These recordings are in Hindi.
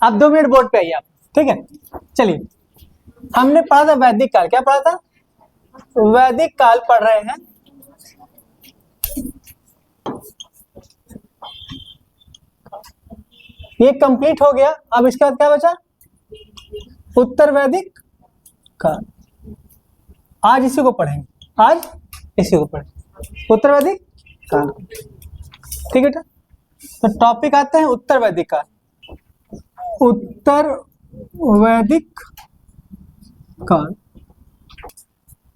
अब 2 मिनट बोर्ड पे आइए आप, ठीक है। चलिए, हमने पढ़ा था वैदिक काल, क्या पढ़ा था? वैदिक काल पढ़ रहे हैं। ये कंप्लीट हो गया। अब इसके बाद क्या बचा? उत्तर वैदिक काल। आज इसी को पढ़ेंगे, आज इसी को पढ़ेंगे, उत्तर वैदिक काल। ठीक है बेटा, तो टॉपिक आते हैं उत्तर वैदिक काल। उत्तर वैदिक काल,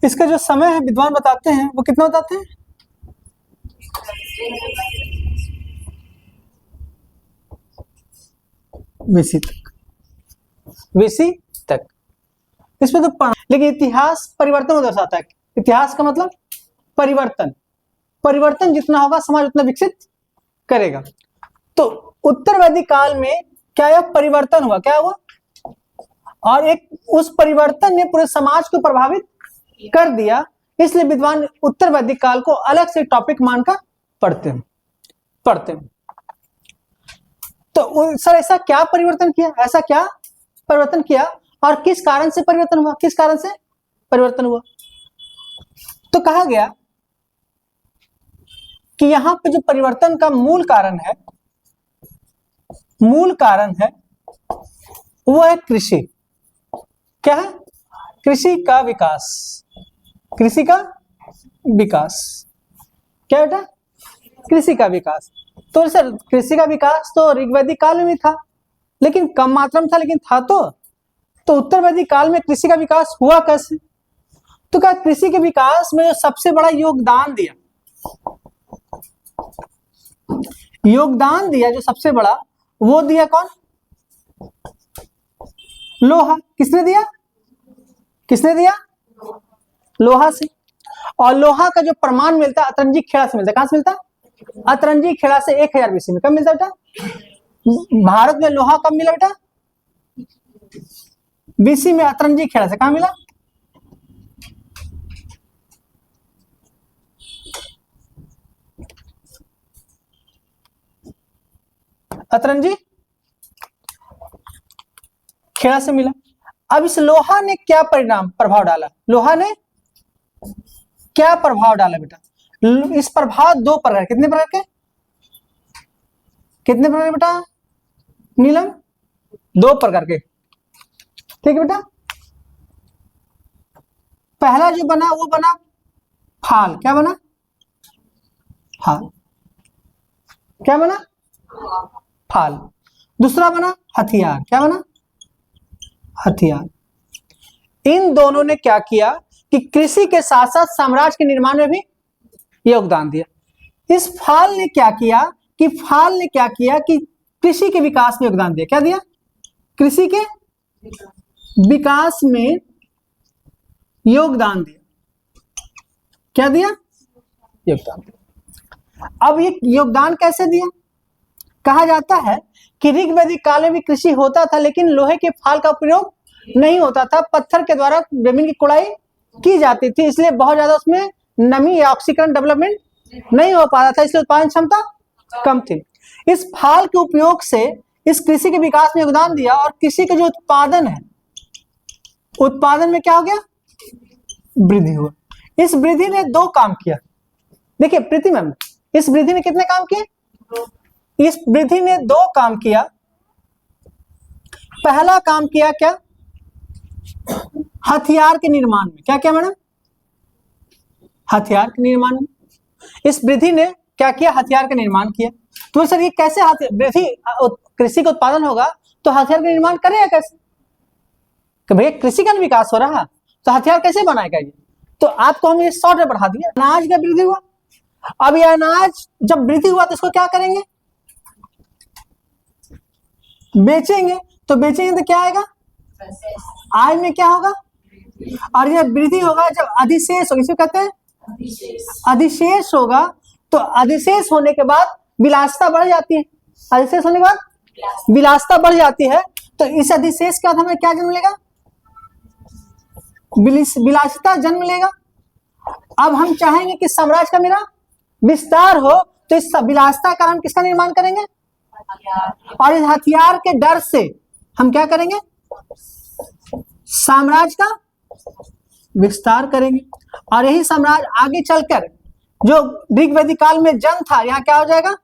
इसका जो समय है विद्वान बताते हैं वो कितना बताते हैं? बीसी तक, बीसी तक। इसमें तो पढ़ा, लेकिन इतिहास परिवर्तन को दर्शाता है। इतिहास का मतलब परिवर्तन, परिवर्तन जितना होगा समाज उतना विकसित करेगा। तो उत्तर वैदिक काल में क्या यह परिवर्तन हुआ? क्या हुआ? और एक उस परिवर्तन ने पूरे समाज को प्रभावित कर दिया, इसलिए विद्वान उत्तर वैदिक काल को अलग से टॉपिक मानकर पढ़ते हैं। तो सर ऐसा क्या परिवर्तन किया, ऐसा क्या परिवर्तन किया और किस कारण से परिवर्तन हुआ? किस कारण से परिवर्तन हुआ? तो कहा गया कि यहां पे जो परिवर्तन का मूल कारण है वो है कृषि। क्या है? कृषि का विकास। कृषि का विकास क्या बेटा? कृषि का विकास। तो सर कृषि का विकास तो ऋग्वैदिक काल में भी था, लेकिन कम मात्रा में था, लेकिन था। तो उत्तर वैदिक काल में कृषि का विकास हुआ कैसे? तो क्या कृषि के विकास में जो सबसे बड़ा योगदान दिया जो सबसे बड़ा, वो दिया कौन? लोहा। किसने दिया? लोहा से। और लोहा का जो प्रमाण मिलता है अतरंजी खेड़ा से मिलता है। कहां से मिलता है? अतरंजी खेड़ा से 1000 बीसी में। कब मिलता बेटा? भारत में लोहा कब मिला बेटा? बीसी में अतरंजी खेड़ा से। कहां मिला? अतरंजी खेड़ा से मिला। अब इस लोहा ने क्या प्रभाव डाला? लोहा ने क्या प्रभाव डाला बेटा? इस प्रभाव 2 प्रकार। कितने प्रकार के बेटा नीलम? 2 प्रकार के। ठीक है बेटा। पहला जो बना वो बना फाल। क्या बना? फाल। क्या बना? फाल। दूसरा बना हथियार। क्या बना? हथियार। इन दोनों ने क्या किया कि कृषि के साथ साथ साम्राज्य के निर्माण में भी योगदान दिया। इस फाल ने क्या किया कि कृषि के विकास में योगदान दिया। क्या दिया? कृषि के विकास में योगदान दिया। क्या दिया? योगदान दिया। अब ये योगदान कैसे दिया? कहा जाता है कि ऋग्वैदिक काल में भी कृषि होता था, लेकिन लोहे के फाल का प्रयोग नहीं होता था। पत्थर के द्वारा जमीन की कुड़ाई की जाती थी, इसलिए बहुत ज्यादा उसमें नमी या ऑक्सीकरण डेवलपमेंट नहीं हो पाता था, इसलिए उत्पादन क्षमता कम थी। इस फाल के उपयोग से इस कृषि के विकास में योगदान दिया। और कृषि का जो उत्पादन है, उत्पादन में क्या हो गया? वृद्धि हुआ। इस वृद्धि ने 2 काम किया। देखिए प्रीति मैम, इस वृद्धि ने कितने काम किए? इस वृद्धि ने 2 काम किया। पहला काम किया क्या? हथियार के निर्माण में। क्या क्या मैडम? हथियार के निर्माण में। इस वृद्धि ने क्या किया? हथियार का निर्माण किया। तो सर ये कैसे वृद्धि, कृषि का उत्पादन होगा तो हथियार का निर्माण करेगा कैसे? कि भैया कृषि का विकास हो रहा तो हथियार कैसे बनाएगा ये? तो आपको हम ये शॉर्ट में बढ़ा दिया। अनाज का वृद्धि हुआ। अब ये अनाज जब वृद्धि हुआ तो इसको क्या करेंगे? बेचेंगे। तो बेचेंगे तो क्या आएगा? आय में क्या होगा? और यह वृद्धि होगा जब अधिशेष होगा। इसे कहते हैं अधिशेष होगा। तो अधिशेष होने के बाद विलासिता बढ़ जाती है। अधिशेष होने के बाद विलासिता बढ़ जाती है। तो इस अधिशेष के बाद हमें क्या जन्म लेगा? विलासिता जन्म लेगा। अब हम चाहेंगे कि साम्राज्य का मेरा विस्तार हो, तो इस विलासिता का हम किसका निर्माण करेंगे? और इस हथियार के डर से हम क्या करेंगे, साम्राज्य का विस्तार करेंगे। और यही साम्राज्य आगे चलकर जो ऋग्वेदिक काल में जन था, यहाँ क्या हो जाएगा,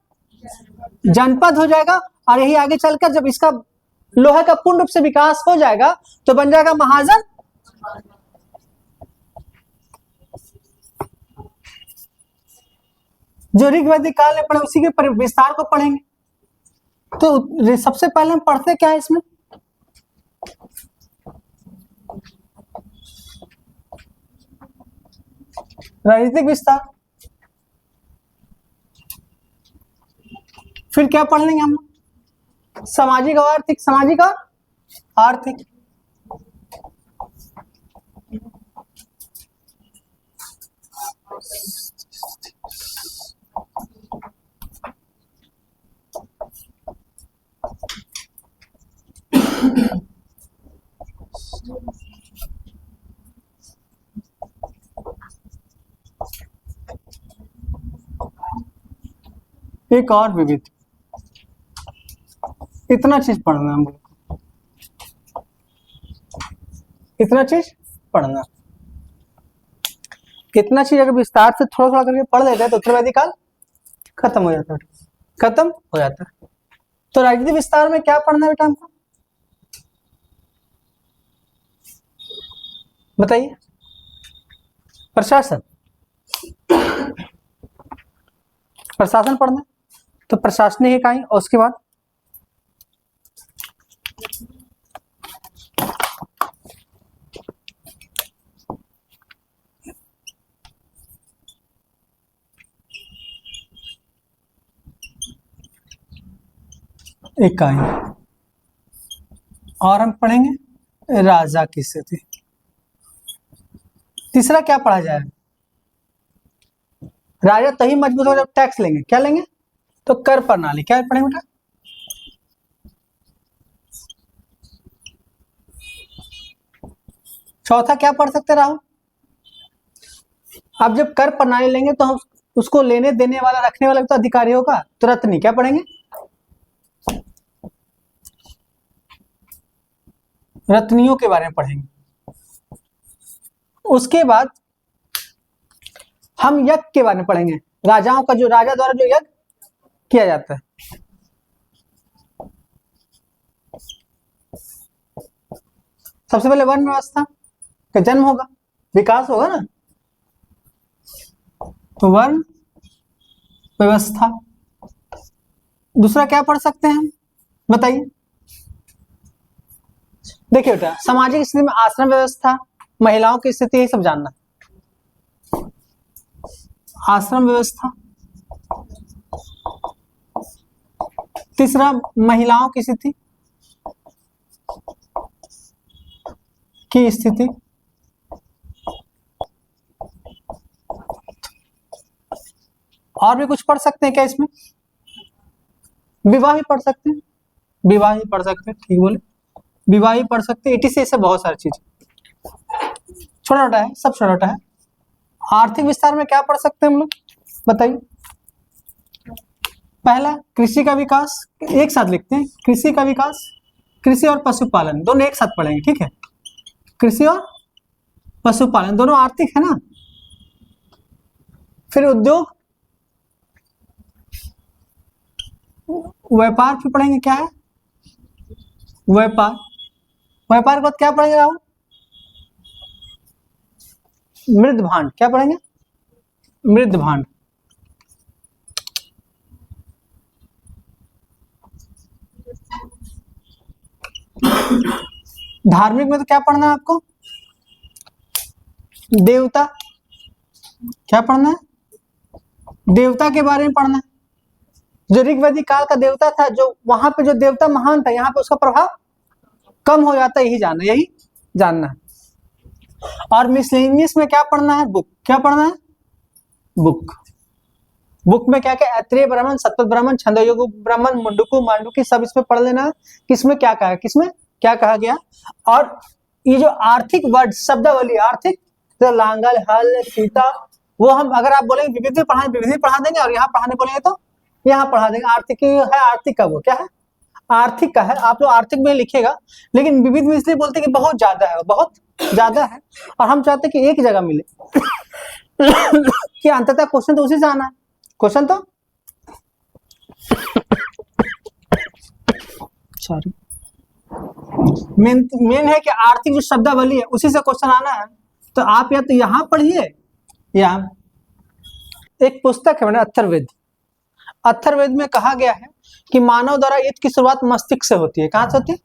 जनपद हो जाएगा। और यही आगे चलकर जब इसका लोहे का पूर्ण रूप से विकास हो जाएगा तो बन जाएगा महाजन। जो ऋग्वेदिक काल में पढ़े उसी के विस्तार को पढ़ेंगे। तो सबसे पहले हम पढ़ते क्या है इसमें, राजनीतिक विस्तार। फिर क्या पढ़ लेंगे हम, सामाजिक और आर्थिक, सामाजिक और आर्थिक। एक और विविध, इतना चीज पढ़ना हम लोग, इतना चीज पढ़ना। कितना चीज अगर विस्तार से थोड़ा थोड़ा करके पढ़ लेते हैं तो उत्तरवैदिक काल खत्म हो जाता है, खत्म हो जाता है। तो राजनीतिक विस्तार में क्या पढ़ना है बेटा हमको, बताइए। प्रशासन, प्रशासन पढ़ना, तो प्रशासनिक इकाई, और उसके बाद इकाई, और हम पढ़ेंगे राजा की स्थिति। तीसरा क्या पढ़ा जाए, राजा तभी मजबूत हो जब टैक्स लेंगे, क्या लेंगे, तो कर प्रणाली, क्या पढ़ेंगे बेटा, चौथा क्या पढ़ सकते राहुल, अब जब कर प्रणाली लेंगे तो हम उसको लेने देने वाला रखने वाला भी तो अधिकारी होगा, तो रत्नी, क्या पढ़ेंगे, रत्नियों के बारे में पढ़ेंगे। उसके बाद हम यज्ञ के बारे में पढ़ेंगे, राजाओं का, जो राजा द्वारा जो यज्ञ किया जाता है। सबसे पहले वर्ण व्यवस्था का जन्म होगा, विकास होगा ना, तो वर्ण व्यवस्था। दूसरा क्या पढ़ सकते हैं हम, बताइए। देखिए बेटा, सामाजिक स्थिति में आश्रम व्यवस्था, महिलाओं की स्थिति, ये सब जानना। आश्रम व्यवस्था, तीसरा महिलाओं की स्थिति, और भी कुछ पढ़ सकते हैं क्या इसमें, विवाह ही पढ़ सकते हैं, विवाह ही पढ़ सकते हैं, ठीक बोले, विवाह ही पढ़ सकते हैं। इटी से बहुत सारी चीज, छोटा छोटा है, सब छोटा छोटा है। आर्थिक विस्तार में क्या पढ़ सकते हैं हम लोग, बताइए। पहला कृषि का विकास, एक साथ लिखते हैं, कृषि का विकास, कृषि और पशुपालन दोनों एक साथ पढ़ेंगे, ठीक है, कृषि और पशुपालन दोनों आर्थिक है ना। फिर उद्योग, व्यापार फिर पढ़ेंगे, क्या है व्यापार, व्यापार के बाद क्या पढ़ेंगे राहुल, मृद भांड, क्या पढ़ेंगे, मृद भांड। धार्मिक में तो क्या पढ़ना है आपको, देवता, क्या पढ़ना है, देवता के बारे में पढ़ना है। जो ऋग्वेदिक काल का देवता था, जो वहां पे जो देवता महान था, यहाँ पे उसका प्रभाव कम हो जाता है, यही जानना है। और मिसलेनियस में क्या पढ़ना है, बुक, क्या पढ़ना है, बुक में क्या क्या, ऐत्रेय ब्राह्मण, सतपथ ब्राह्मण, छंदोयोगी ब्राह्मण, मुंडुकु मांडुकी, सब इसमें पढ़ लेना है, किसमें क्या कहा, किसमें क्या कहा गया। और ये जो आर्थिक वर्ड शब्दावली, आर्थिक, तो लांगल, हल, सीता, वो हम अगर आप बोलेंगे विविध पढ़ा देंगे, और यहाँ पढ़ाने बोलेंगे तो यहाँ पढ़ा देंगे। आर्थिक है, आर्थिक का वो क्या है, आर्थिक का है, आप लोग आर्थिक में लिखेगा, लेकिन विविध में इसलिए बोलते हैं कि बहुत ज्यादा है, बहुत ज्यादा है, और हम चाहते हैं कि एक जगह मिले कि अंततः क्वेश्चन तो उसी से आना है, क्वेश्चन तो सॉरी मेन है कि आर्थिक जो शब्दावली है उसी से क्वेश्चन आना है। तो आप या तो यहाँ पढ़िए, या एक पुस्तक है मैंने अथर्ववेद, अथर्ववेद में कहा गया है कि मानव द्वारा युद्ध की शुरुआत मस्तिष्क से होती है। कहाँ से होती है?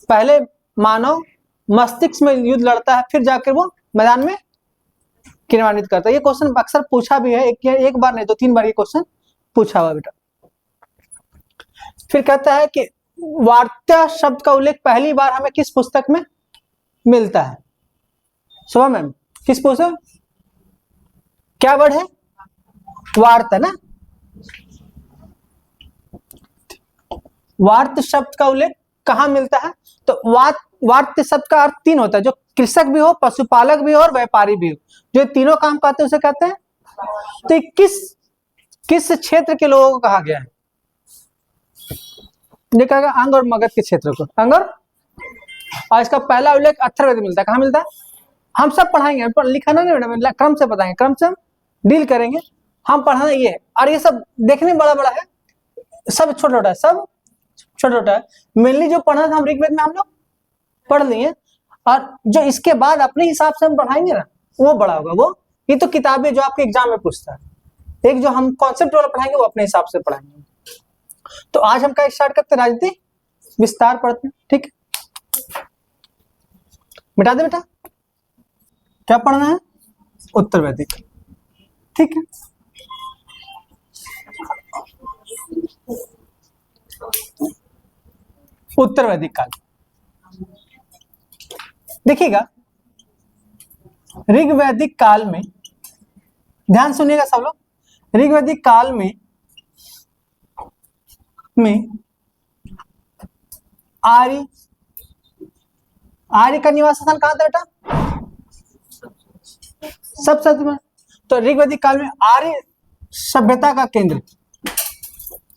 पहले मानव मस्तिष्क में युद्ध लड़ता है, फिर जाकर वो मैदान में क्रियान्वित करता है। ये क्वेश्चन अक्सर पूछा भी है, एक बार नहीं तो 3 बार ये क्वेश्चन पूछा हुआ बेटा। फिर कहता है कि वार्ता शब्द का उल्लेख पहली बार हमें किस पुस्तक में मिलता है? सुबह मैम, किस पुस्तक? क्या वर्ड है? वार्ता ना। वार्त शब्द का उल्लेख कहां मिलता है? तो वार्त शब्द का अर्थ 3 होता है, जो कृषक भी हो, पशुपालक भी हो और व्यापारी भी हो, जो तीनों काम करते हैं उसे कहते हैं। तो किस क्षेत्र के लोगों को कहा गया है? देखा गया अंग और मगध के क्षेत्र को, अंग और इसका पहला उल्लेख अथर्ववेद मिलता है। कहां मिलता है? हम सब पढ़ाएंगे, पर लिखाना नहीं बेटा, क्रम से बताएंगे, क्रम से डील करेंगे। हम पढ़ाना ये है, और ये सब देखने में बड़ा बड़ा है, सब छोटा छोटा है, सब छोटा छोटा है। मेनली जो पढ़ना था हम ऋग्वेद में हम लोग पढ़ लिए, और जो इसके बाद अपने हिसाब से हम पढ़ाएंगे ना वो बड़ा होगा। वो ये तो किताबें जो आपके एग्जाम में पूछता है, एक जो हम कॉन्सेप्ट वाला पढ़ाएंगे वो अपने हिसाब से पढ़ाएंगे। तो आज हम क्या स्टार्ट करते हैं? राजनीति विस्तार पढ़ते हैं, ठीक है? मिटा दे बेटा, क्या पढ़ना है? उत्तर वैदिक, ठीक है। उत्तर वैदिक काल, देखिएगा ऋग वैदिक काल में, ध्यान सुनिएगा सब लोग, ऋग वैदिक काल में आर्य का निवास स्थान कहां था बेटा? सब में। तो ऋग वैदिक काल में आर्य सभ्यता का केंद्र,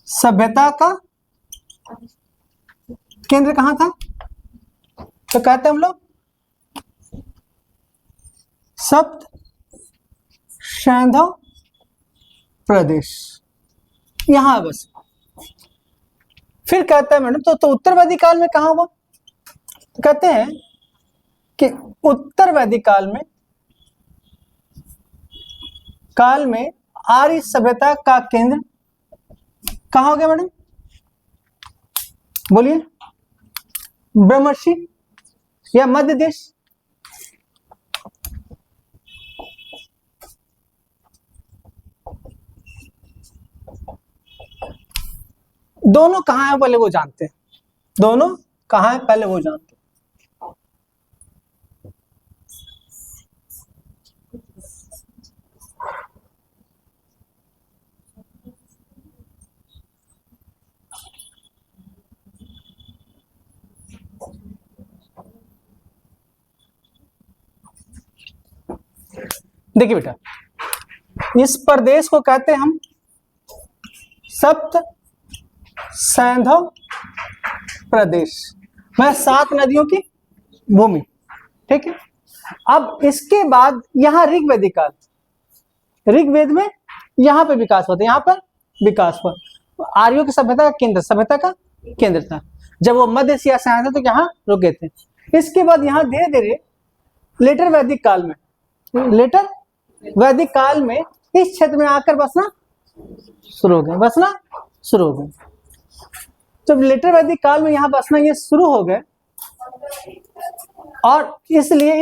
सभ्यता का केंद्र कहां था? तो कहते हैं हम लोग सप्त सैंधव प्रदेश, यहां बस। फिर कहते हैं मैडम तो उत्तर वैदिक काल में कहां हुआ? तो कहते हैं कि उत्तर वैदिक काल में आर्य सभ्यता का केंद्र कहां हो गया मैडम? बोलिए, ब्रह्मर्षि या मध्य देश? दोनों कहां है पहले वो जानते हैं, दोनों कहां है पहले वो जानते हैं। देखिए बेटा, इस प्रदेश को कहते हैं हम सप्त सैंधव प्रदेश, में 7 नदियों की भूमि, ठीक है। अब इसके बाद यहाँ ऋग्वैदिक काल, ऋग्वेद में यहाँ पे विकास होता है, यहाँ पर विकास हुआ, आर्यों की सभ्यता का केंद्र, सभ्यता का केंद्र था। जब वो मध्य एशिया से आए थे तो यहाँ रुक गए थे। इसके बाद यहाँ धीरे धीरे लेटर वैदिक काल में, लेटर वैदिक काल में इस क्षेत्र में आकर बसना शुरू हो गए, बसना शुरू हो गए। जब लेटर वैदिक काल में यहाँ बसना ये शुरू हो गए, और इसलिए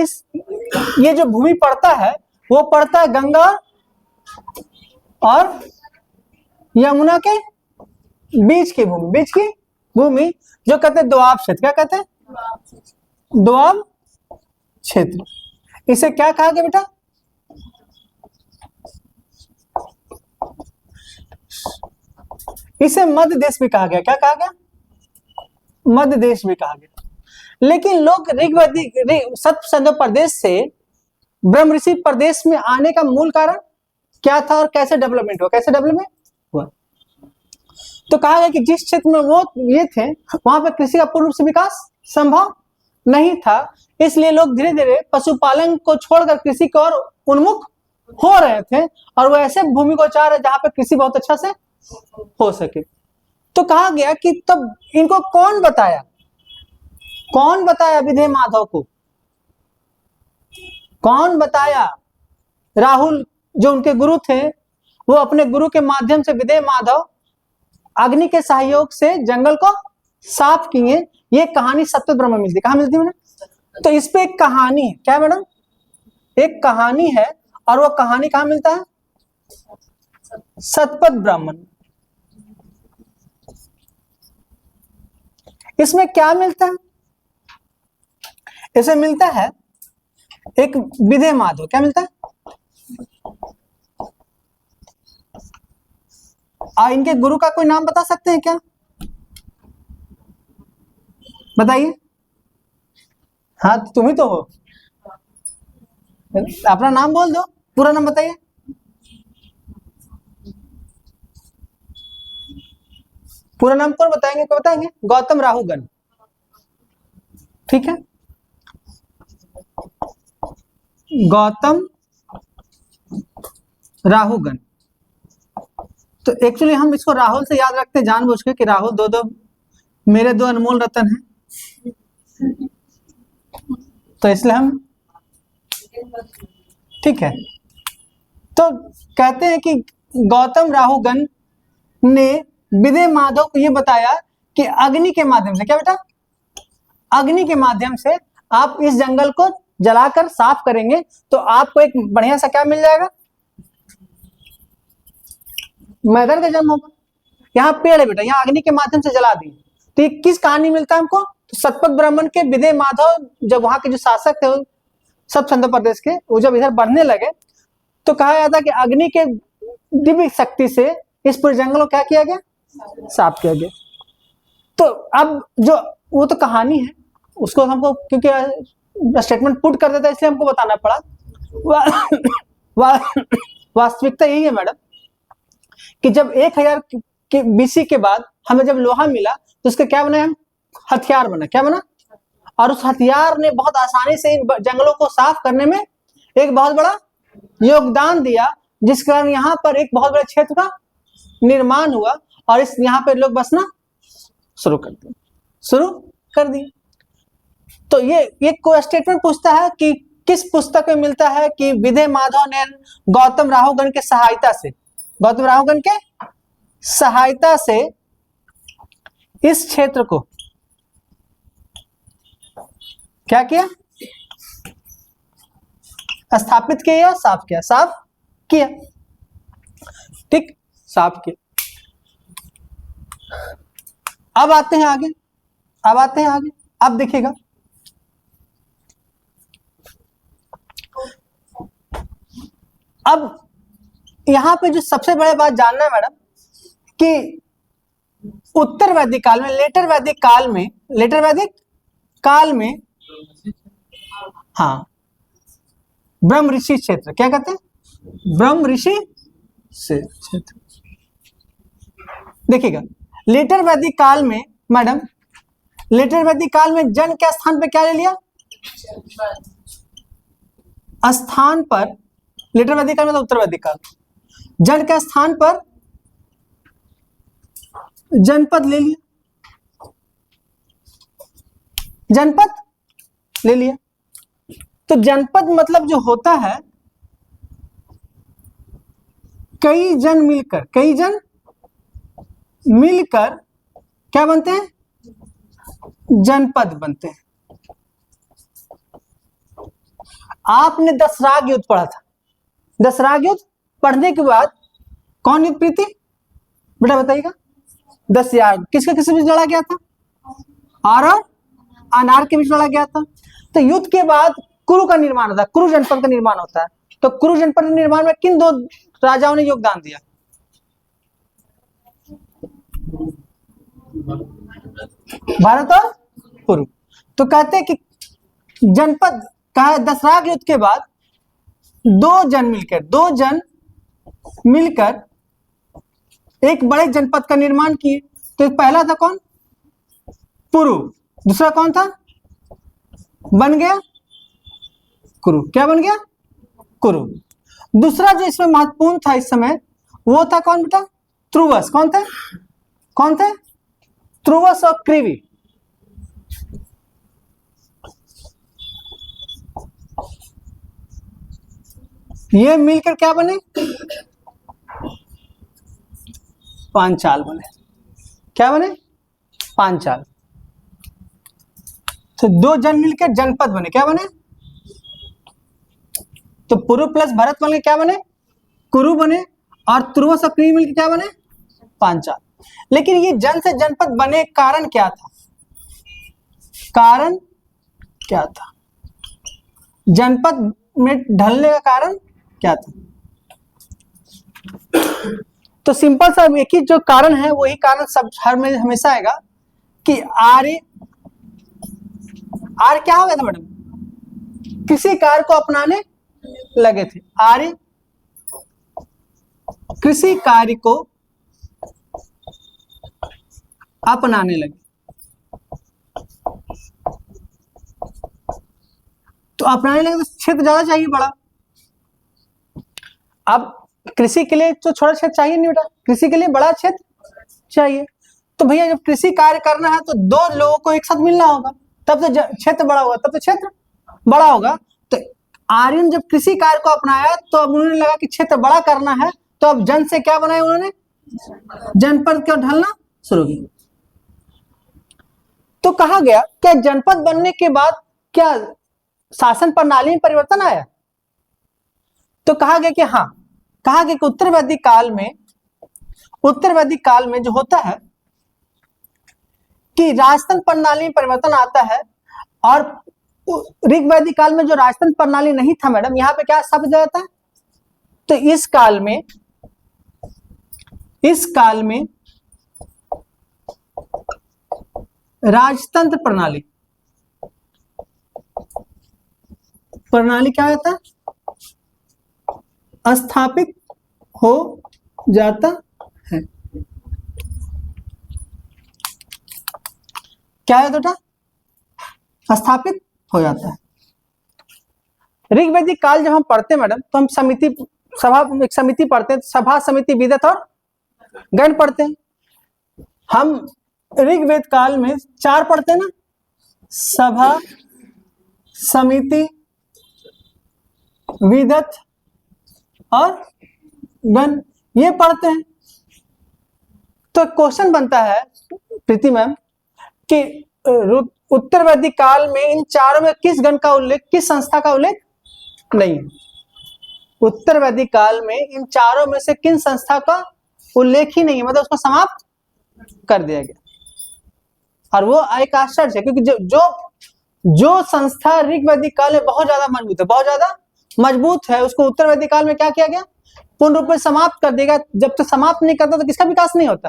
ये जो भूमि पड़ता है वो पड़ता है गंगा और यमुना के बीच की भूमि, बीच की भूमि जो कहते हैं दोआब क्षेत्र। क्या कहते हैं? दोआब क्षेत्र। इसे क्या कहा गया बेटा? इसे मध्य देश भी कहा गया। क्या कहा गया? मध्य देश भी कहा गया। लेकिन लोग ऋग्वैदिक सप्त सैंधव प्रदेश से ब्रह्म ऋषि प्रदेश में आने का मूल कारण क्या था और कैसे डेवलपमेंट हुआ? कैसे डेवलपमेंट हुआ? तो कहा गया कि जिस क्षेत्र में वो ये थे वहां पर कृषि का पूर्ण रूप से विकास संभव नहीं था, इसलिए लोग धीरे धीरे पशुपालन को छोड़कर कृषि की ओर उन्मुख हो रहे थे और वो ऐसे भूमि को चाह रहे जहां पर कृषि बहुत अच्छा से हो सके। तो कहा गया कि तब इनको कौन बताया विधेय माधव को? कौन बताया? राहुल जो उनके गुरु थे, वो अपने गुरु के माध्यम से विधेय माधव अग्नि के सहयोग से जंगल को साफ किए। ये कहानी सतपथ ब्राह्मण मिलती, कहां मिलती है मैडम? तो इस पे एक कहानी है, क्या मैडम? एक कहानी है, और वो कहानी कहां मिलता है? सतपथ ब्राह्मण। इसमें क्या मिलता है? इसे मिलता है एक विधेय माधव। क्या मिलता है? इनके गुरु का कोई नाम बता सकते हैं क्या? बताइए। हाँ, तुम ही तो हो, अपना नाम बोल दो, पूरा नाम बताइए। पूरा नाम कौन बताएंगे? कौन बताएंगे? गौतम राहुगन, ठीक है? गौतम राहुगन। तो एक्चुअली हम इसको राहुल से याद रखते हैं जानबूझ के कि राहुल दो मेरे दो अनमोल रतन हैं, तो इसलिए हम, ठीक है। तो कहते हैं कि गौतम राहुगन ने विधेय माधव को यह बताया कि अग्नि के माध्यम से, क्या बेटा? अग्नि के माध्यम से आप इस जंगल को जलाकर साफ करेंगे तो आपको एक बढ़िया सा क्या मिल जाएगा? मैदान का जन्म होगा। यहाँ पेड़ है बेटा, यहाँ अग्नि के माध्यम से जला दी, तो ये किस कहानी मिलता है हमको? तो सतपथ ब्राह्मण के विधेय माधव जब वहां के जो शासक थे सब छंद प्रदेश के, वो जब इधर बढ़ने लगे तो कहा जाता कि अग्नि के दिव्य शक्ति से इस पूरे जंगल को क्या किया गया? साफ किया गया। तो अब जो वो तो कहानी है, उसको हमको क्योंकि स्टेटमेंट पुट कर देता है इसलिए हमको बताना पड़ा। वास्तविकता यही है मैडम कि जब 1000 के बीसी के बाद हमें जब लोहा मिला तो उसका क्या बना? हम हथियार बना। क्या बना? और उस हथियार ने बहुत आसानी से इन जंगलों को साफ करने में एक बहुत बड़ा योगदान दिया, जिस कारण यहाँ पर एक बहुत बड़े क्षेत्र का निर्माण हुआ और इस यहाँ पे लोग बसना शुरू कर दिए। तो ये कोई स्टेटमेंट पूछता है कि किस पुस्तक में मिलता है कि विधेय माधव ने गौतम राहुगन के सहायता से इस क्षेत्र को क्या किया? स्थापित किया या साफ किया? साफ किया, ठीक, साफ किया। अब आते हैं आगे, अब देखिएगा अब यहां पे जो सबसे बड़ी बात जानना है मैडम कि उत्तर वैदिक काल में, लेटर वैदिक काल में हाँ, ब्रह्म ऋषि क्षेत्र, क्या कहते हैं? ब्रह्म ऋषि से क्षेत्र। देखिएगा लेटर वैदिक काल में मैडम, जन के स्थान पे क्या ले लिया? स्थान पर, लेटर वैदिक काल मतलब उत्तर वैदिक काल, जन के स्थान पर जनपद ले लिया। तो जनपद मतलब जो होता है कई जन मिलकर क्या बनते हैं? जनपद बनते हैं। आपने दशराग युद्ध पढ़ा था, दशराग युद्ध पढ़ने के बाद कौन युद्ध प्रीति बेटा बताइएगा? दशयाग। किसके बीच लड़ा गया था? और अनार के बीच लड़ा गया था। तो युद्ध के बाद कुरु का निर्माण होता है, कुरु जनपद का निर्माण होता है। तो कुरु जनपद के निर्माण में किन दो राजाओं ने योगदान दिया? भारत और कुरु। तो कहते हैं कि जनपद का दशराग युद्ध के बाद दो जन मिलकर एक बड़े जनपद का निर्माण किए। तो एक पहला था कौन? पुरु। दूसरा कौन था? बन गया कुरु। क्या बन गया? कुरु। दूसरा जो इसमें महत्वपूर्ण था इस समय वो था कौन बेटा? त्रुवस। कौन थे? कौन थे? त्रुवस और क्रीवी। ये मिलकर क्या बने? पांचाल बने। क्या बने? पांचाल। तो दो जन मिलकर जनपद बने। क्या बने? तो पुरु प्लस भरत बन के क्या बने? कुरु बने। और त्रुवस और क्रीवी मिलकर क्या बने? पांचाल। लेकिन ये जन से जनपद बने कारण क्या था? कारण क्या था? जनपद में ढलने का कारण क्या था? तो सिंपल सा एक ही जो कारण है वही कारण सब हर में हमेशा आएगा कि आर्य क्या हो गया था मैडम? किसी कार्य को अपनाने लगे थे। आर्य किसी कार्य को अपनाने लगे। तो अपनाने लगे तो क्षेत्र ज्यादा चाहिए बड़ा। अब कृषि के लिए तो छोटा क्षेत्र चाहिए नहीं बेटा, कृषि के लिए बड़ा क्षेत्र चाहिए। तो भैया जब कृषि कार्य करना है तो दो लोगों को एक साथ मिलना होगा, तब तो क्षेत्र बड़ा होगा, तब तो क्षेत्र बड़ा होगा। तो आर्यन जब कृषि कार्य को अपनाया तो अब उन्होंने लगा कि क्षेत्र बड़ा करना है, तो अब जन से क्या बनाया उन्होंने? जनपद क्यों ढलना शुरू किया। तो कहा गया क्या जनपद बनने के बाद क्या शासन प्रणाली में परिवर्तन आया? तो कहा गया कि हाँ, कहा गया कि उत्तर वैदिक काल में जो होता है कि राजतंत्र प्रणाली में परिवर्तन आता है। और ऋग वैदिक काल में जो राजतंत्र प्रणाली नहीं था मैडम, यहां पे क्या शब्द जाता है? तो इस काल में राजतंत्र प्रणाली क्या होता है? स्थापित हो जाता है। क्या है बेटा? स्थापित हो जाता है। ऋग वैदिक काल जब हम पढ़ते हैं मैडम तो हम एक समिति पढ़ते हैं, सभा समिति विदत और गण पढ़ते हैं। हम ऋग्वेद काल में 4 पढ़ते हैं ना, सभा समिति विदत और गण, ये पढ़ते हैं। तो क्वेश्चन बनता है प्रीति मैम कि उत्तर वैदिक काल में इन चारों में किस गण का उल्लेख, किस संस्था का उल्लेख नहीं है? उत्तर वैदिक काल में इन चारों में से किन संस्था का उल्लेख ही नहीं है, मतलब उसको समाप्त कर दिया गया। और वो एक आश्चर्य है क्योंकि जो संस्था ऋग वैदिक काल में बहुत ज्यादा मजबूत है, उसको उत्तर वैदिक काल में क्या किया गया? पूर्ण रूप में समाप्त कर देगा। जब तक समाप्त नहीं करता तो किसका विकास नहीं होता?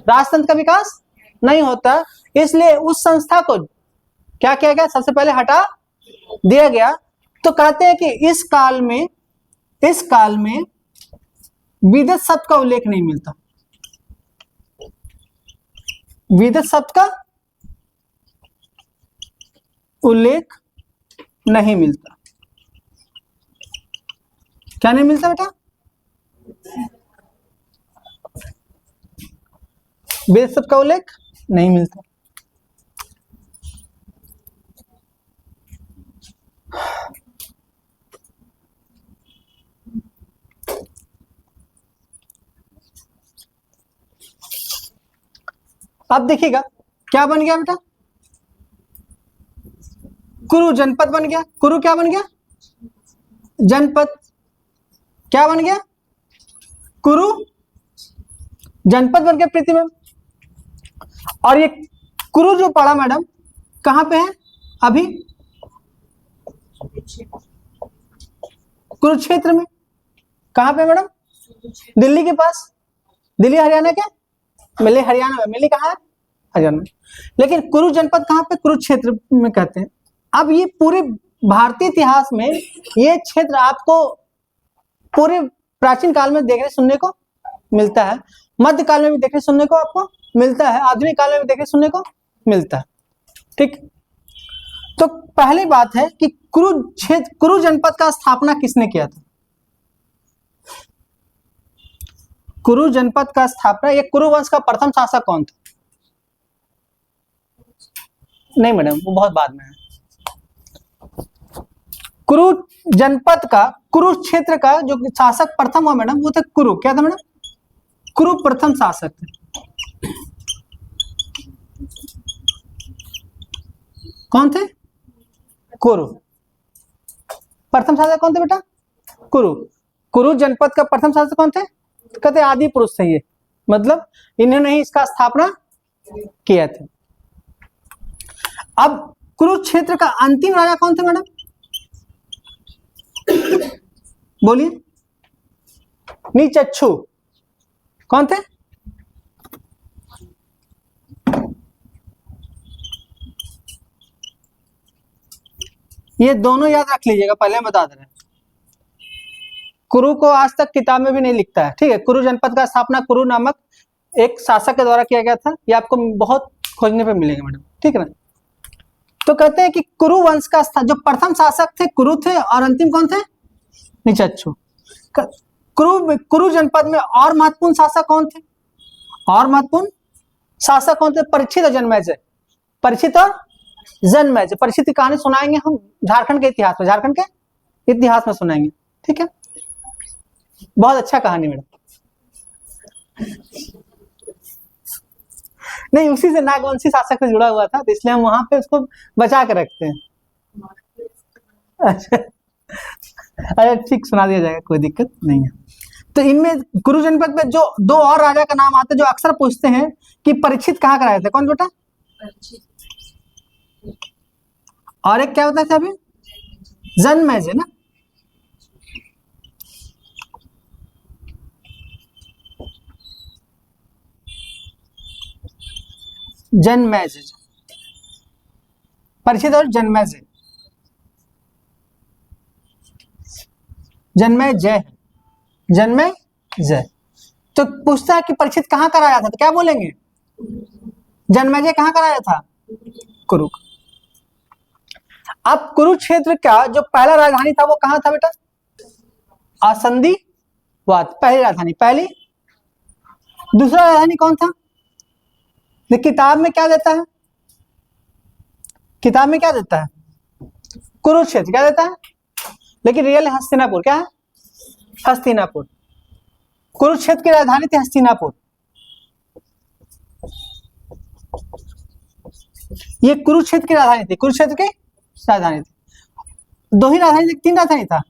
राजतंत्र का विकास नहीं होता। इसलिए उस संस्था को क्या किया गया? सबसे पहले हटा दिया गया। तो कहते हैं कि इस काल में विदत शब्द का उल्लेख नहीं मिलता। विदत शब्द का उल्लेख नहीं मिलता। क्या नहीं मिलता बेटा? विदत शब्द का उल्लेख नहीं मिलता। अब देखिएगा क्या बन गया बेटा? कुरु जनपद बन गया। कुरु क्या बन गया? जनपद। क्या बन गया? कुरु जनपद बन गया प्रीति मैम। और ये कुरु जो पढ़ा मैडम कहां पे है अभी? कुरुक्षेत्र में। कहां पे मैडम? दिल्ली के पास। दिल्ली हरियाणा क्या? मिली हरियाणा में। मिली कहाँ है? हरियाणा में। लेकिन कुरु जनपद कहां पे? कुरुक्षेत्र में कहते हैं। अब ये पूरे भारतीय इतिहास में ये क्षेत्र आपको पूरे प्राचीन काल में देखने सुनने को मिलता है। मध्यकाल में भी देखने सुनने को आपको मिलता है, आधुनिक काल में भी देखने सुनने को मिलता है। ठीक, तो पहली बात है कि कुरु जनपद का स्थापना किसने किया था? कुरु जनपद का स्थापना, ये कुरु वंश का प्रथम शासक कौन था? नहीं मैडम, वो बहुत बाद में है। कुरु जनपद का, कुरुक्षेत्र का जो शासक प्रथम हुआ मैडम, वो था कुरु। क्या था मैडम? कुरु प्रथम शासक थे। कौन थे? कुरु। प्रथम शासक कौन थे बेटा? कुरु। कुरु जनपद का प्रथम शासक कौन थे? कहते आदि पुरुष थे ये, मतलब इन्होंने ही इसका स्थापना किया था। अब कुरुक्षेत्र का अंतिम राजा कौन थे मैडम? बोलिए। नीचक्षु। कौन थे? ये दोनों याद रख लीजिएगा, पहले बता दे रहे हैं। कुरु को आज तक किताब में भी नहीं लिखता है, ठीक है। कुरु जनपद का स्थापना कुरु नामक एक शासक के द्वारा किया गया था, ये आपको बहुत खोजने पे मिलेगा मैडम, ठीक है ना। तो कहते हैं कि कुरु वंश का जो प्रथम शासक थे कुरु थे, और अंतिम कौन थे? नीचक्षु। कुरु जनपद में और महत्वपूर्ण शासक कौन थे? और महत्वपूर्ण शासक कौन थे? परीक्षित और जन्मेजय। परीक्षित और जन्मेजय। परीक्षित की कहानी सुनाएंगे हम झारखंड के इतिहास में, झारखंड के इतिहास में सुनाएंगे, ठीक है। बहुत अच्छा कहानी मैडम। नहीं, उसी से नागवंशी शासक से जुड़ा हुआ था, तो इसलिए हम वहां पे उसको बचा के रखते हैं। अच्छा, अरे ठीक, सुना दिया जाएगा, कोई दिक्कत नहीं है। तो इनमें कुरु जनपद में जो दो और राजा का नाम आता है, जो अक्सर पूछते हैं कि परीक्षित कहाँ कराए थे? कौन बेटा? और एक क्या होता था अभी? जन्मेजय ना। जन्मेजय, परीक्षित और जन्मेजय। जन्मेजय, जन्मेजय। तो पूछता है कि परीक्षित कहाँ कराया था, तो क्या बोलेंगे? जन्मेजय कहाँ कराया था? कुरु। अब कुरुक्षेत्र का जो पहला राजधानी था वो कहाँ था बेटा? आसंदीवाद, पहली राजधानी, पहली। दूसरा राजधानी कौन था? किताब में क्या देता है? किताब में क्या देता है? कुरुक्षेत्र क्या देता है, लेकिन रियल हस्तिनापुर। क्या है? हस्तिनापुर। कुरुक्षेत्र की राजधानी थी हस्तिनापुर। ये कुरुक्षेत्र की राजधानी थी, कुरुक्षेत्र की राजधानी थी। दो ही राजधानी थी, तीन राजधानी था?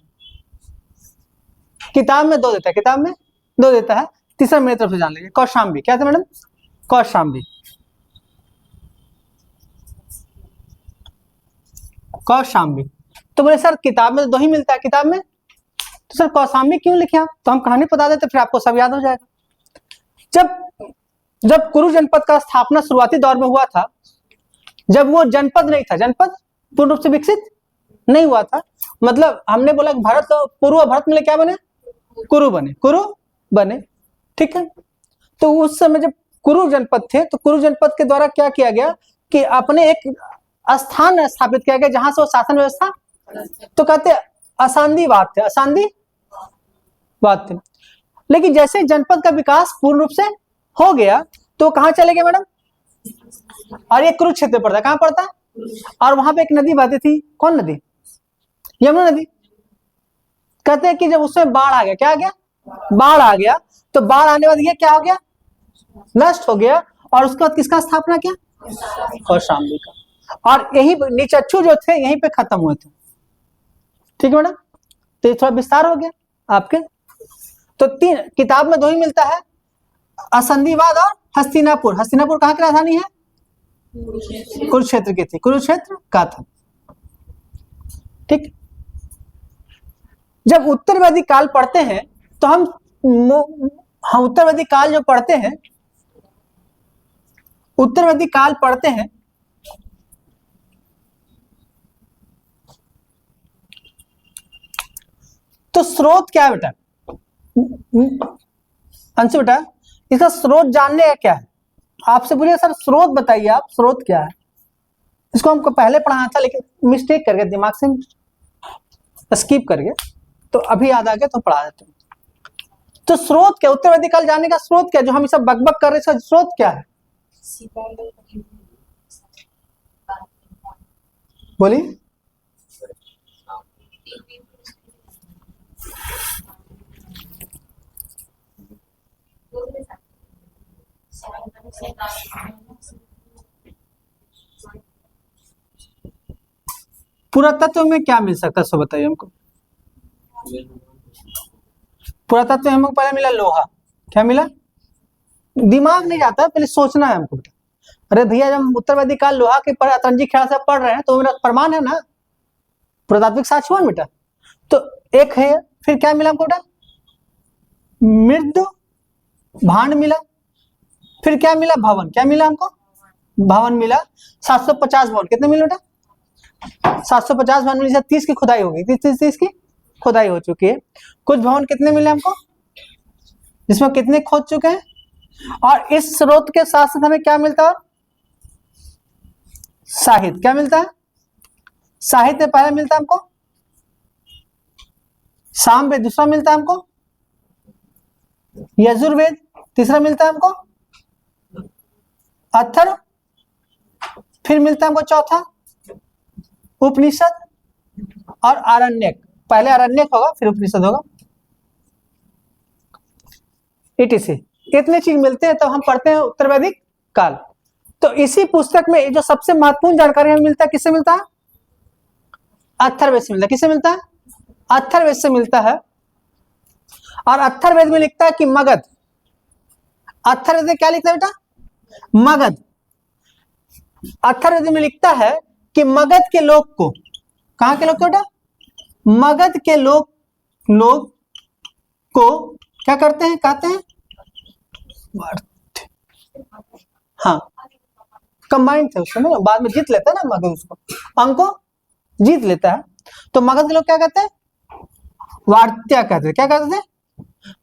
किताब में दो देता है, किताब में दो देता है। तीसरा मेरी तरफ से जान लीजिए, कौशाम्बी। क्या था मैडम? कौशाम्बी। कौशाम्बी। तो बोले सर किताब में तो दो ही मिलता है, किताब में, तो सर कौशाम्बी क्यों लिखे आप? तो हम कहानी बता देते, फिर आपको सब याद हो जाएगा। जब कुरु जनपद का स्थापना शुरुआती दौर में हुआ था, जब वो जनपद नहीं था, जनपद पूर्ण रूप से विकसित नहीं हुआ था, मतलब हमने बोला भारत, पूर्व भारत में क्या बने? कुरु बने, कुरु बने, ठीक है। तो उस समय जब कुरु जनपद थे, तो कुरु जनपद के द्वारा क्या किया गया कि अपने एक स्थान स्थापित किया गया जहां से वो शासन व्यवस्था, तो कहते असांदीवाद थे, असांदीवाद थे। लेकिन जैसे जनपद का विकास पूर्ण रूप से हो गया, तो कहां चले गए मैडम? और ये कुरुक्षेत्र पड़ता है, कहां पड़ता है? और वहां पे एक नदी बहती थी, कौन नदी? यमुना नदी। कहते हैं कि जब उसमें बाढ़ आ गया, क्या आ गया? बाढ़ आ गया। तो बाढ़ आने बाद ये क्या हो गया? नष्ट हो गया। और उसके बाद किसका स्थापना किया? कौशाम्बी का। और यही नीचक्षु जो थे यहीं पे खत्म हुए थे, ठीक है मैडम। तो ये थोड़ा विस्तार हो गया आपके। तो तीन, किताब में दो ही मिलता है, असंधिवाद और हस्तिनापुर। हस्तिनापुर कहाँ की राजधानी है? कुरुक्षेत्र की थी, कुरुक्षेत्र का था, ठीक। जब उत्तर वैदिक काल पढ़ते हैं तो हम उत्तर वैदिक काल जो पढ़ते हैं, उत्तर वैदिक काल पढ़ते हैं, तो स्रोत क्या है बेटा? अंशु बेटा, इसका स्रोत जानने का क्या है? आपसे बोलिए सर स्रोत बताइए, आप स्रोत क्या है? इसको हमको पहले पढ़ाना था लेकिन मिस्टेक कर गए, दिमाग से स्किप कर गए, तो अभी याद आ गया तो पढ़ा देते हैं। तो स्रोत क्या, उत्तर वैदिक काल जानने का स्रोत क्या, जो हम सब बकबक कर रहे हैं, स्रोत क्या है? बोलिए। पुरातत्व में क्या मिल सकता है, सो बताइए हमको। पुरातत्व में हमको पहले मिला लोहा, क्या मिला? दिमाग नहीं जाता, पहले सोचना है हमको। अरे भैया जब हम उत्तर वैदिक काल लोहा के पर अतरंजी ख्याल से पढ़ रहे हैं तो मेरा प्रमाण है ना, पुरातात्विक साक्ष्य हुआ बेटा। तो एक है, फिर क्या मिला हमको बेटा? मृद भांड मिला, फिर क्या मिला? भवन, क्या मिला हमको? भवन मिला। 750 भवन, कितने मिले बेटा? 750 भवन में 30 की खुदाई होगी, 30 की खुदाई हो चुकी है। कुछ भवन कितने मिले हमको, जिसमें कितने खोद चुके हैं? और इस स्रोत के साथ साथ हमें क्या मिलता है? साहित्य, क्या मिलता है? साहित्य पहला मिलता है हमको, सामवेद दूसरा मिलता है हमको, यजुर्वेद तीसरा मिलता है हमको, अथर्व, फिर मिलता है हमको चौथा उपनिषद और आरण्यक। पहले आरण्यक होगा फिर उपनिषद होगा, इटीसी। इतने चीज मिलते हैं तो हम पढ़ते हैं उत्तर वैदिक काल। तो इसी पुस्तक में जो सबसे महत्वपूर्ण जानकारी हमें मिलता है, किससे मिलता है? अथर्ववेद से मिलता है। किससे मिलता है? अथर्ववेद से मिलता है। और अथर्ववेद में लिखता है कि मगध, अथर्ववेद में क्या लिखता है बेटा? मगध। अथर्ववेद में लिखता है कि मगध के लोग को, कहां के लोग को बेटा? मगध के लोग को क्या करते हैं, कहते हैं? हाँ, कंबाइंड थे उस समय, बाद में जीत लेता है ना मगध, उसको अंको जीत लेता है। तो मगध के लोग क्या कहते हैं? वार्त्या कहते हैं। क्या कहते थे?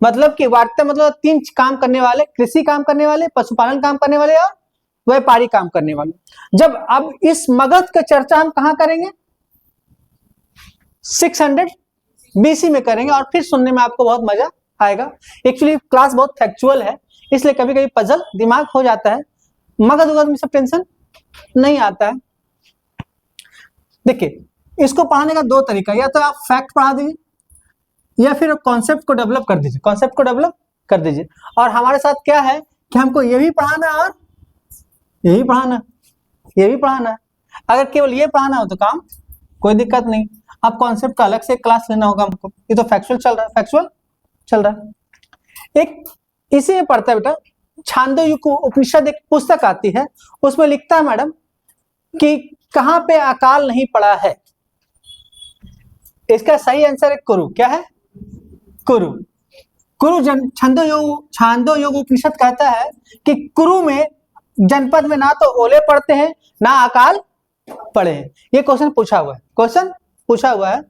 मतलब कि वार्त्या मतलब 3 काम करने वाले, कृषि काम करने वाले, पशुपालन काम करने वाले और व्यापारी काम करने वाले। जब अब इस मगध का चर्चा हम कहां करेंगे? 600 BC में करेंगे और फिर सुनने में आपको बहुत मजा आएगा। एक्चुअली क्लास बहुत फैक्चुअल है, इसलिए कभी कभी पजल दिमाग हो जाता है। मगध उगध में सब टेंशन नहीं आता है। देखिए, इसको पढ़ाने का 2 तरीका, या तो आप फैक्ट पढ़ा दीजिए या फिर कॉन्सेप्ट को डेवलप कर दीजिए। कॉन्सेप्ट को डेवलप कर दीजिए। और हमारे साथ क्या है कि हमको ये भी पढ़ाना और ये भी पढ़ाना, ये भी पढ़ाना है। अगर केवल ये पढ़ाना हो तो काम कोई दिक्कत नहीं, अब कॉन्सेप्ट का अलग से क्लास लेना होगा हमको। ये तो फैक्चुअल चल रहा है, फैक्चुअल चल रहा है। एक इसी में पढ़ता है बेटा, छांदोग्य उपनिषद एक पुस्तक आती है, उसमें लिखता है मैडम कि कहां पे अकाल नहीं पड़ा है। इसका सही आंसर है कुरु। क्या है? कुरु। कुरु छांदोग्य उपनिषद कहता है कि कुरु में, जनपद में ना तो ओले पड़ते हैं ना अकाल पड़े हैं। ये क्वेश्चन पूछा हुआ है, क्वेश्चन पूछा हुआ है।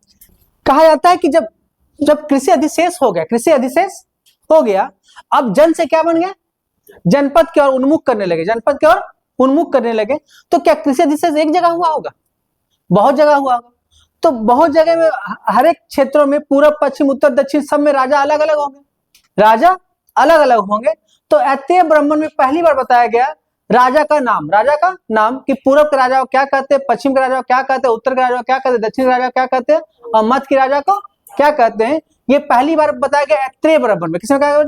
कहा जाता है कि जब कृषि अधिशेष हो गया, कृषि अधिशेष हो गया, अब जन से क्या बन गया? जनपद की ओर उन्मुख करने लगे, जनपद की ओर उन्मुख करने लगे। तो क्या कृषि अधिशेष एक जगह हुआ होगा? बहुत जगह हुआ होगा। तो बहुत जगह में, हर एक क्षेत्रों में, पूर्व पश्चिम उत्तर दक्षिण सब में राजा अलग अलग होंगे, राजा अलग अलग होंगे। तो ऐत्रेय ब्राह्मण में पहली बार बताया गया राजा का नाम कि पूर्व के राजा को क्या कहते हैं, पश्चिम के राजा को क्या कहते हैं, उत्तर के राजा को क्या कहते हैं, दक्षिण के राजा को क्या कहते हैं और मध्य के राजा को क्या कहते हैं। ये पहली बार बताया गया ऐत्रेय ब्राह्मण में। किसने कहा?